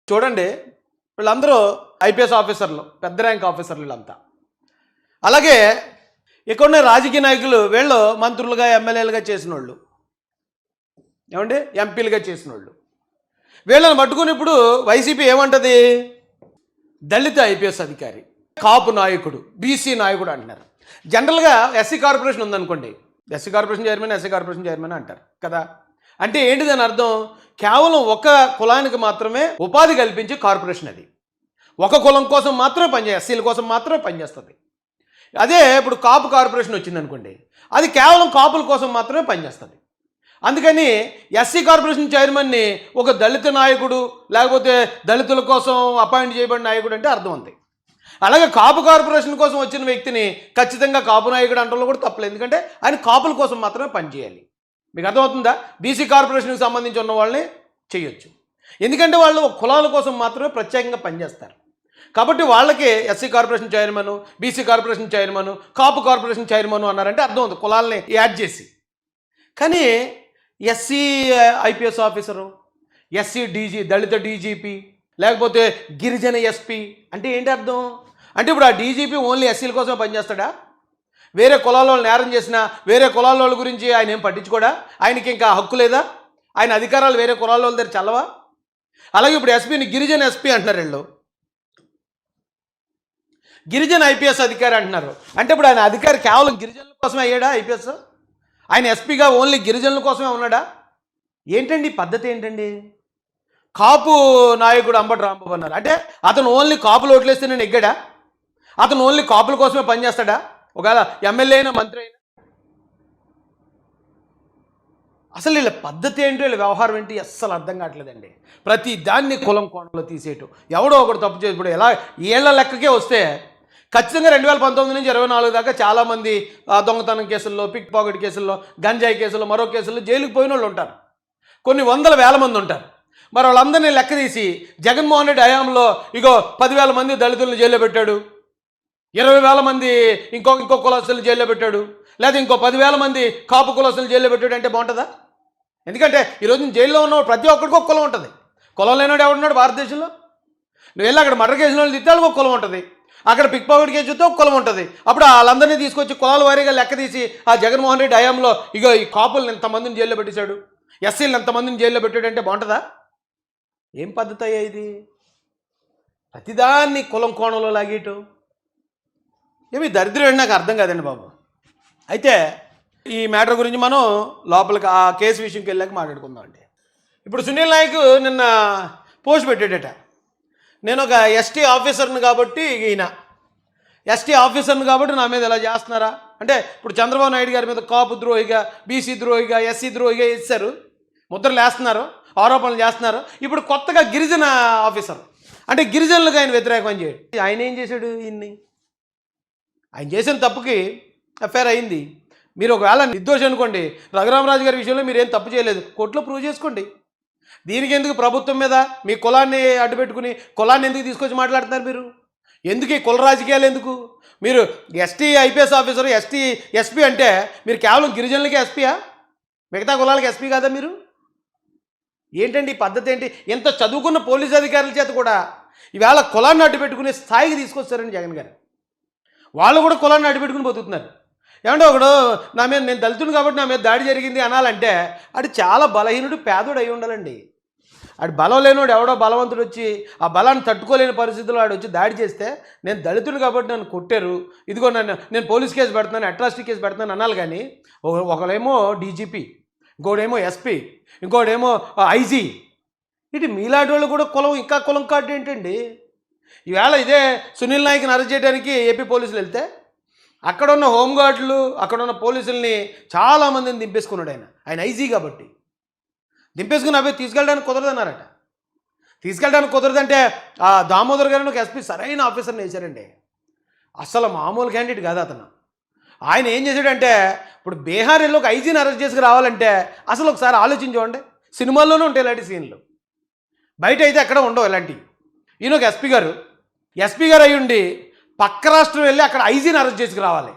చూడండి, వీళ్ళందరూ ఐపీఎస్ ఆఫీసర్లు, పెద్ద ర్యాంక్ ఆఫీసర్లు వీళ్ళంతా. అలాగే ఇక్కడున్న రాజకీయ నాయకులు వీళ్ళు మంత్రులుగా ఎమ్మెల్యేలుగా చేసిన వాళ్ళు, ఏమండి ఎంపీలుగా చేసిన వాళ్ళు. వీళ్ళని పట్టుకుని ఇప్పుడు వైసీపీ ఏమంటుంది? దళిత ఐపీఎస్ అధికారి, కాపు నాయకుడు, బీసీ నాయకుడు అంటున్నారు. జనరల్గా ఎస్సీ కార్పొరేషన్ ఉందనుకోండి, ఎస్సీ కార్పొరేషన్ చైర్మన్ అంటారు కదా. అంటే ఏంటి దాని అర్థం? కేవలం ఒక కులానికి మాత్రమే ఉపాధి కల్పించే కార్పొరేషన్ అది. ఒక కులం కోసం మాత్రమే పనిచేస్తుంది, ఎస్సీల కోసం మాత్రమే పనిచేస్తుంది. అదే ఇప్పుడు కాపు కార్పొరేషన్ వచ్చిందనుకోండి, అది కేవలం కాపుల కోసం మాత్రమే పనిచేస్తుంది. అందుకని ఎస్సీ కార్పొరేషన్ చైర్మన్ని ఒక దళిత నాయకుడు లేకపోతే దళితుల కోసం అపాయింట్ చేయబడిన నాయకుడు అంటే అర్థం ఉంది. అలాగే కాపు కార్పొరేషన్ కోసం వచ్చిన వ్యక్తిని ఖచ్చితంగా కాపు నాయకుడు అంటలో కూడా తప్పలేదు, ఎందుకంటే ఆయన కాపుల కోసం మాత్రమే పనిచేయాలి. మీకు అర్థమవుతుందా? బీసీ కార్పొరేషన్కి సంబంధించి ఉన్న వాళ్ళని చేయొచ్చు, ఎందుకంటే వాళ్ళు కులాల కోసం మాత్రమే ప్రత్యేకంగా పనిచేస్తారు. కాబట్టి వాళ్ళకి SC corporation chairman, BC corporation chairman, Kapu corporation chairman అన్నారంటే అర్థం ఉంది, కులాలని యాడ్ చేసి. కానీ ఎస్సీ ఐపీఎస్ ఆఫీసరు, ఎస్సీ దళిత డీజీపీ, లేకపోతే గిరిజన ఎస్పీ అంటే ఏంటి అర్థం? అంటే ఇప్పుడు ఆ డీజీపీ ఓన్లీ ఎస్సీల కోసమే పనిచేస్తాడా? వేరే కులాల వాళ్ళు నేరం చేసినా వేరే కులాల వాళ్ళ గురించి ఆయన ఏం పట్టించుకోడా? ఆయనకి ఇంకా హక్కు లేదా? ఆయన అధికారాలు వేరే కులాల వాళ్ళ దగ్గర చల్లవా? అలాగే ఇప్పుడు ఎస్పీని గిరిజన ఎస్పీ అంటున్నారు వీళ్ళు, గిరిజన ఐపీఎస్ అధికారి అంటున్నారు. అంటే ఇప్పుడు ఆయన అధికారి కేవలం గిరిజనుల కోసమే అయ్యాడా ఐపీఎస్? ఆయన ఎస్పీగా ఓన్లీ గిరిజనుల కోసమే ఉన్నాడా? ఏంటండి పద్ధతి ఏంటండి? కాపు నాయకుడు అంబటి రాంబాబు అన్నారు, అంటే అతను ఓన్లీ కాపులు ఓట్లేస్తే నేను ఎగ్గాడా? అతను ఓన్లీ కాపుల కోసమే పనిచేస్తాడా? ఒకవేళ ఎమ్మెల్యే అయినా మంత్రి అయినా? అసలు వీళ్ళ పద్ధతి ఏంటో, వీళ్ళ వ్యవహారం ఏంటి అస్సలు అర్థం కావట్లేదండి. ప్రతి దాన్ని కులం కోణంలో తీసేయటం, ఎవడో ఒకటి తప్పు చేసి ఇప్పుడు ఎలా ఏళ్ల లెక్కకే వస్తే ఖచ్చితంగా 2019 నుంచి 24 దాకా చాలామంది దొంగతనం కేసుల్లో, పిక్ పాకెట్ కేసుల్లో, గంజాయి కేసుల్లో, మరో కేసుల్లో జైలుకి పోయిన వాళ్ళు ఉంటారు. కొన్ని వందల వేల మంది ఉంటారు. మరి వాళ్ళందరినీ లెక్క తీసి జగన్మోహన్ రెడ్డి హయాంలో ఇగో 10,000 మంది దళితులను జైల్లో పెట్టాడు, 20,000 మంది ఇంకో కులస్తులను జైల్లో పెట్టాడు, లేదా ఇంకో 10,000 మంది కాపు కులస్తులను జైల్లో పెట్టాడు అంటే బాగుంటుందా? ఎందుకంటే ఈరోజు జైల్లో ఉన్న ప్రతి ఒక్కడికి ఒక కులం ఉంటుంది. కులం లేనాడు ఎవడున్నాడు భారతదేశంలో? నువ్వు వెళ్ళి అక్కడ మర్డర్ కేసులో తిట్టాలి, ఒక కులం ఉంటుంది. అక్కడ పిక్ పాకెట్ కేసు చూస్తే ఒక కులం ఉంటుంది. అప్పుడు వాళ్ళందరినీ తీసుకొచ్చి కులాల వారీగా లెక్క తీసి ఆ జగన్మోహన్ రెడ్డి హయాంలో ఇగో ఈ కాపులను ఎంతమందిని జైల్లో పెట్టేశాడు, ఎస్సీలను ఎంతమందిని జైల్లో పెట్టాడు అంటే బాగుంటుందా? ఏం పద్ధతి అయ్యా ఇది? ప్రతిదాన్ని కులం కోణంలో లాగేయటం ఏమి దరిద్రం నాకు అర్థం కాదండి బాబు. అయితే ఈ మ్యాటర్ గురించి మనం లోపలికి ఆ కేసు విషయంకి వెళ్ళాక మాట్లాడుకుందాం అండి. ఇప్పుడు సునీల్ నాయక్ నిన్న పోస్ట్ పెట్టాడట, నేను ఒక ఎస్టీ ఆఫీసర్ని కాబట్టి నా మీద ఇలా చేస్తున్నారా అంటే, ఇప్పుడు చంద్రబాబు నాయుడు గారి మీద కాపు ద్రోహిగా, బీసీ ద్రోహిగా, ఎస్సీ ద్రోహిగా ఇస్తారు, ముద్రలు వేస్తున్నారు, ఆరోపణలు చేస్తున్నారు. ఇప్పుడు కొత్తగా గిరిజన ఆఫీసర్ అంటే గిరిజనులకు ఆయన వ్యతిరేకం చేయడు. ఆయన ఏం చేశాడు? ఆయన చేసిన తప్పుకి ఎఫ్ఐఆర్ అయింది. మీరు ఒకవేళ నిర్దోషి అనుకోండి, రఘురామరాజు గారి విషయంలో మీరు ఏం తప్పు చేయలేదు, కోర్టులో ప్రూవ్ చేసుకోండి. దీనికి ఎందుకు ప్రభుత్వం మీద మీ కులాన్ని అడ్డుపెట్టుకుని కులాన్ని ఎందుకు తీసుకొచ్చి మాట్లాడుతున్నారు మీరు? ఎందుకు ఈ కుల రాజకీయాలు ఎందుకు? మీరు ఎస్టీ ఐపీఎస్ ఆఫీసర్, ఎస్పీ అంటే మీరు కేవలం గిరిజనులకి ఎస్పీయా? మిగతా కులాలకి ఎస్పీ కాదా మీరు? ఏంటండి ఈ పద్ధతి ఏంటి? ఎంత చదువుకున్న పోలీస్ అధికారుల చేత కూడా ఈవేళ కులాన్ని అడ్డుపెట్టుకునే స్థాయికి తీసుకొస్తారండి జగన్ గారు. వాళ్ళు కూడా కులాన్ని అడ్డుపెట్టుకుని బతుకుతున్నారు. ఏమంటే ఒకడు నా మీద, నేను దళితుడు కాబట్టి నా మీద దాడి జరిగింది అనాలంటే అది చాలా బలహీనుడు, పేదోడు అయి ఉండాలండి. ఆడు బలం లేనివాడు ఎవడో బలవంతుడు వచ్చి ఆ బలాన్ని తట్టుకోలేని పరిస్థితుల్లో ఆడు వచ్చి దాడి చేస్తే నేను దళితుడు కాబట్టి నన్ను కొట్టారు, ఇదిగో నేను పోలీస్ కేసు పెడుతున్నాను, అట్రాసిటీ కేసు పెడుతున్నాను అనాలి. కానీ ఒకడేమో డీజీపీ, ఇంకోడేమో ఎస్పీ, ఇంకోడేమో ఐజీ. ఇటు మీలాంటి వాళ్ళు కూడా ఇంకా కులం కార్డు ఏంటండి? ఈవేళ ఇదే సునీల్ నాయక్ని అరెస్ట్ చేయడానికి ఏపీ పోలీసులు వెళ్తే అక్కడున్న హోంగార్డులు, అక్కడున్న పోలీసుల్ని చాలామందిని దింపేసుకున్నాడు ఆయన ఐజీ కాబట్టి. దింపేసుకుని అవి తీసుకెళ్ళడానికి కుదరదన్నారట. తీసుకెళ్ళడానికి కుదరదంటే ఆ దామోదర్ గారిని ఒక ఎస్పీ సరైన ఆఫీసర్ని వేశారండి. అసలు మామూలు క్యాండిడేట్ కాదు అతను. ఆయన ఏం చేశాడంటే, ఇప్పుడు బీహార్ వెళ్ళి ఒక ఐజీని అరెస్ట్ చేసుకు రావాలంటే అసలు ఒకసారి ఆలోచించండి. సినిమాల్లోనే ఉంటాయి ఇలాంటి సీన్లు, బయట అయితే ఎక్కడ ఉండవు ఇలాంటివి. ఈయన ఒక ఎస్పీ గారు అయి ఉండి పక్క రాష్ట్రం వెళ్ళి అక్కడ ఐజీని అరెస్ట్ చేసుకు రావాలి.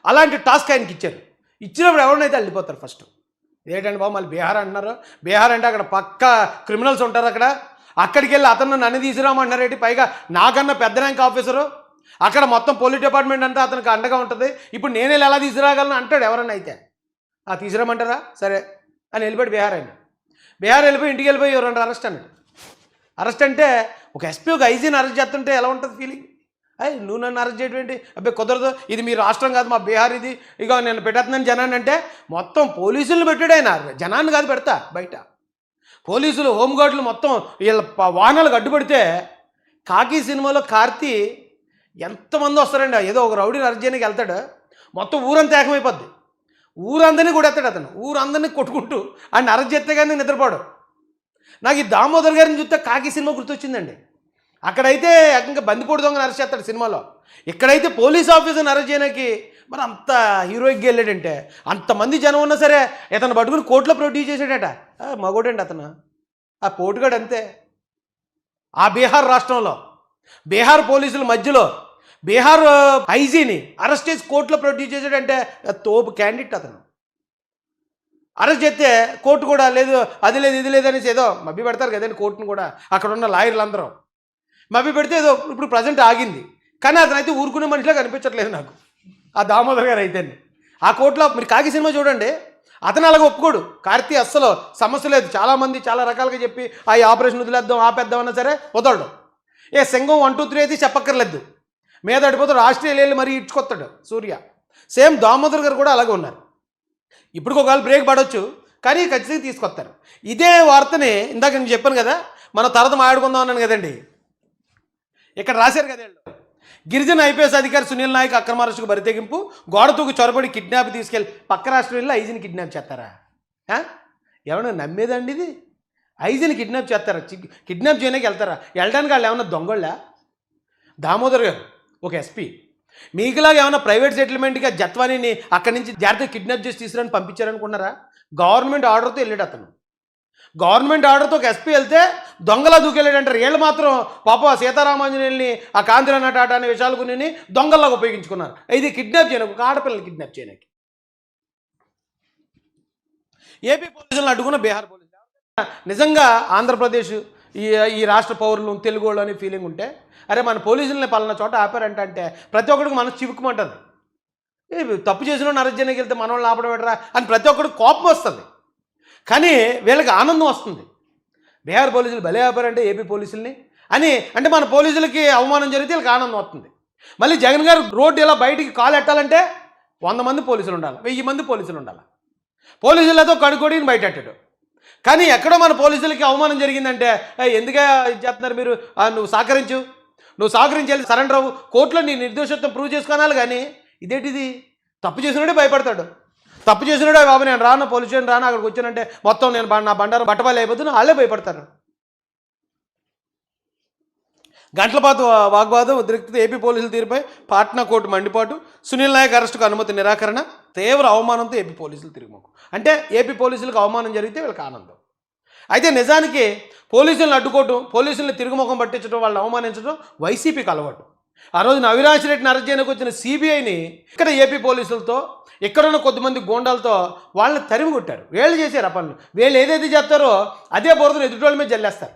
అలాంటి టాస్క్ ఆయనకి ఇచ్చారు. ఇచ్చినప్పుడు ఎవరినైతే వెళ్ళిపోతారు ఫస్ట్. ఏంటంటే బాబు మళ్ళీ బీహార్ అంటున్నారు. బీహార్ అంటే అక్కడ పక్క క్రిమినల్స్ ఉంటారు, అక్కడ అక్కడికి వెళ్ళి అతను నన్ను తీసుకురామంటారేంటి, పైగా నాకన్నా పెద్ద ర్యాంక్ ఆఫీసరు, అక్కడ మొత్తం పోలీస్ డిపార్ట్మెంట్ అంతా అతనికి అండగా ఉంటుంది, ఇప్పుడు నేను వెళ్ళి ఎలా తీసుకురాగలను అంటాడు ఎవరన్నా అయితే. తీసుకురామంటారా సరే అని వెళ్ళిపోయి బీహార్ వెళ్ళిపోయి ఇంటికి వెళ్ళిపోయి ఎవరంటే అరెస్ట్ అన్నాడు. అరెస్ట్ అంటే ఒక ఎస్పీ ఒక ఐజీని అరెస్ట్ చేస్తుంటే ఎలా ఉంటుంది ఫీలింగ్? నువ్వు నన్ను అరెస్ట్ చేయడం ఏంటి, అబ్బాయి కుదరదు, ఇది మీ రాష్ట్రం కాదు మా బీహార్, ఇది ఇక నేను పెట్టేస్తున్నాను జనాన్ని అంటే మొత్తం పోలీసులను పెట్టాడు ఆయన, జనాన్ని కాదు పెడతా బయట. పోలీసులు హోంగార్డులు మొత్తం వీళ్ళ వాహనాలకు అడ్డుపడితే కాకి సినిమాలో కార్తీ ఎంతమంది వస్తారండి, ఏదో ఒక రౌడీని అరెస్ట్ చేయడానికి వెళ్తాడు, మొత్తం ఊరంతా ఏకమైపోద్ది, ఊరందరినీ కూడా ఎత్తాడు అతను, ఊరందరినీ కొట్టుకుంటూ ఆయన అరెస్ట్ చేస్తే కానీ నిద్రపోడు. నాకు ఈ దామోదర్ గారిని చూస్తే కాకి సినిమా గుర్తొచ్చిందండి. అక్కడైతే ఏకంగా బందిపోటు దొంగను అరెస్ట్ చేస్తాడు సినిమాలో, ఇక్కడైతే పోలీస్ ఆఫీసర్ని అరెస్ట్ చేయడానికి మరి అంత హీరోయిక్గా వెళ్ళాడంటే, అంతమంది జనం ఉన్నా సరే ఇతను పట్టుకుని కోర్టులో ప్రొడ్యూస్ చేశాడట. మగోడండి అతను, ఆ పోటుగాడు అంతే. ఆ బీహార్ రాష్ట్రంలో బీహార్ పోలీసుల మధ్యలో బీహార్ ఐజీని అరెస్ట్ చేసి కోర్టులో ప్రొడ్యూస్ చేశాడంటే తోపు క్యాండిడేట్ అతను. అరెస్ట్ చేస్తే కోర్టు కూడా లేదు అది లేదు ఇది లేదు అనేసి ఏదో మభ్య పెడతారు కదండి కోర్టును కూడా, అక్కడ ఉన్న లాయర్లు అందరూ మభ్య పెడితే ఏదో ఇప్పుడు ప్రజెంట్ ఆగింది. కానీ అతను అయితే ఊరుకునే మనిషిలా కనిపించట్లేదు నాకు, ఆ దామోదర్ గారు అయితే. ఆ కోర్టులో మీరు కాకి సినిమా చూడండి, అతను అలాగ ఒప్పుకోడు. కార్తీ అస్సలు సమస్య లేదు, చాలామంది చాలా రకాలుగా చెప్పి ఈ ఆపరేషన్ వదిలేద్దాం ఆపేద్దాం అన్నా సరే వదలడు. సింగం 1, 2, 3 అయితే చెప్పక్కర్లేదు, మీద అడిపోతాడు, ఆస్ట్రేలియాలో మరీ ఇడ్చుకొస్తాడు సూర్య. సేమ్ దామోదర్ గారు కూడా అలాగే ఉన్నారు. ఇప్పుడు ఒకవేళ బ్రేక్ పడవచ్చు కానీ ఖచ్చితంగా తీసుకొస్తారు. ఇదే వార్తని ఇందాక నేను చెప్పాను కదా, మనం తర్వాత మాట్లాడుకుందాం అన్నాను కదండి, ఇక్కడ రాశారు కదా, గిరిజన ఐపీఎస్ అధికారి సునీల్ నాయక్ అక్రమారెస్టుకు బరితెగింపు, గోడతూకు చొరబడి కిడ్నాప్ తీసుకెళ్ళి పక్క రాష్ట్రంలో ఐజీని కిడ్నాప్ చేస్తారా? ఏమన్నా నమ్మేదండి ఇది? ఐజీని కిడ్నాప్ చేస్తారా? కిడ్నాప్ చేయడానికి వెళ్తారా? వెళ్ళడానికి వాళ్ళు ఏమన్నా దొంగళ్ళా? దామోదర్ గారు ఒక ఎస్పీ, మీకులాగా ఏమన్నా ప్రైవేట్ సెటిల్మెంట్గా జత్వానీని అక్కడి నుంచి జాగ్రత్తగా కిడ్నాప్ చేసి తీసుకురని పంపించారనుకున్నారా? గవర్నమెంట్ ఆర్డర్తో వెళ్ళాడు అతను, గవర్నమెంట్ ఆర్డర్తో ఒక ఎస్పీ వెళ్తే దొంగలా దూకెళ్ళాడంటారు. వీళ్ళు మాత్రం పాప సీతారామాంజనేయుల్ని ఆ కాంతిరాణ టాటా అనే విషయాలు కొన్ని దొంగల్లాగా ఉపయోగించుకున్నారు. ఇది కిడ్నాప్ చేయడానికి, ఒక ఆడపిల్లలు కిడ్నాప్ చేయడానికి. ఏపీ పోలీసులను అడ్డుకున్న బీహార్ పోలీసులు నిజంగా ఆంధ్రప్రదేశ్ ఈ రాష్ట్ర పౌరులు తెలుగు వాళ్ళు అనే ఫీలింగ్ ఉంటే, అరే మన పోలీసులని పలానా చోట ఆపారంటే ప్రతి ఒక్కడికి మనసు చివుకుమంటుంది. తప్పు చేసిన అరెస్ట్ చేయడానికి వెళ్తే మన వాళ్ళు ఆపడం పెట్టరా అని ప్రతి ఒక్కడికి కోపం వస్తుంది. కానీ వీళ్ళకి ఆనందం వస్తుంది, బీహార్ పోలీసులు భలే ఆపారంటే ఏపీ పోలీసుల్ని అని. అంటే మన పోలీసులకి అవమానం జరిగితే వీళ్ళకి ఆనందం వస్తుంది. మళ్ళీ జగన్ గారు రోడ్డు ఇలా బయటికి కాలు ఎట్టాలంటే 100 మంది పోలీసులు ఉండాలి, 1000 మంది పోలీసులు ఉండాలి. పోలీసులతో కడుకోడిని బయట పెట్టాడు. కానీ ఎక్కడో మన పోలీసులకి అవమానం జరిగిందంటే, ఎందుకే ఇది చేస్తున్నారు మీరు, నువ్వు సహకరించి వెళ్ళి సరెండర్ అవ్వు, కోర్టులో నీ నిర్దోషత్వం ప్రూవ్ చేసుకోవాలి. కానీ ఇదేంటిది, తప్పు చేసినోడే భయపడతాడు. తప్పు చేసినోడే బాబు నేను రాను, పోలీస్ స్టేషన్ రాను, అక్కడికి వచ్చానంటే మొత్తం నేను నా బండారం బట్టబాలి అయిపోతుంది, వాళ్ళే భయపడతారు. గంటల పాటు వాగ్వాదం ఉద్రిక్తత, ఏపీ పోలీసుల తీరుపై పాట్నా కోర్టు మండిపాటు, సునీల్ నాయక్ అరెస్టుకు అనుమతి నిరాకరణ, తీవ్ర అవమానంతో ఏపీ పోలీసులు తిరుగుముఖం. అంటే ఏపీ పోలీసులకు అవమానం జరిగితే వీళ్ళకి ఆనందం. అయితే నిజానికి పోలీసులను అడ్డుకోవటం, పోలీసులను తిరుగుముఖం పట్టించడం, వాళ్ళని అవమానించడం వైసీపీకి అలవాటు. ఆ రోజున అవినాష్ రెడ్డిని అరెస్ట్ చేయడానికి వచ్చిన సిబిఐని ఇక్కడ ఏపీ పోలీసులతో, ఇక్కడున్న కొద్దిమంది గోండాలతో వాళ్ళని తరిమి కొట్టారు. వీళ్ళు చేశారు ఆ పనులు, వీళ్ళు ఏదైతే చేస్తారో అదే బోర్డును ఎదుటోళ్ళ మీద జల్లేస్తారు.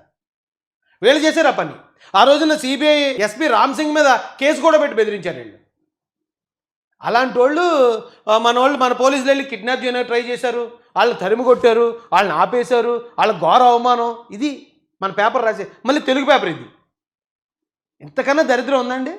వీళ్ళు చేశారు ఆ పని. ఆ రోజున సిబిఐ ఎస్పీ రామ్ సింగ్ మీద కేసు కూడా పెట్టి బెదిరించారు వీళ్ళు. అలాంటి వాళ్ళు మన పోలీసులు వెళ్ళి కిడ్నాప్ చేయడానికి ట్రై చేశారు, వాళ్ళని తరిమి కొట్టారు, వాళ్ళని ఆపేశారు, వాళ్ళ ఘోర అవమానం. ఇది మన పేపర్ రాసే, మళ్ళీ తెలుగు పేపర్ ఇది. ఇంతకన్నా దరిద్రం ఉందండి?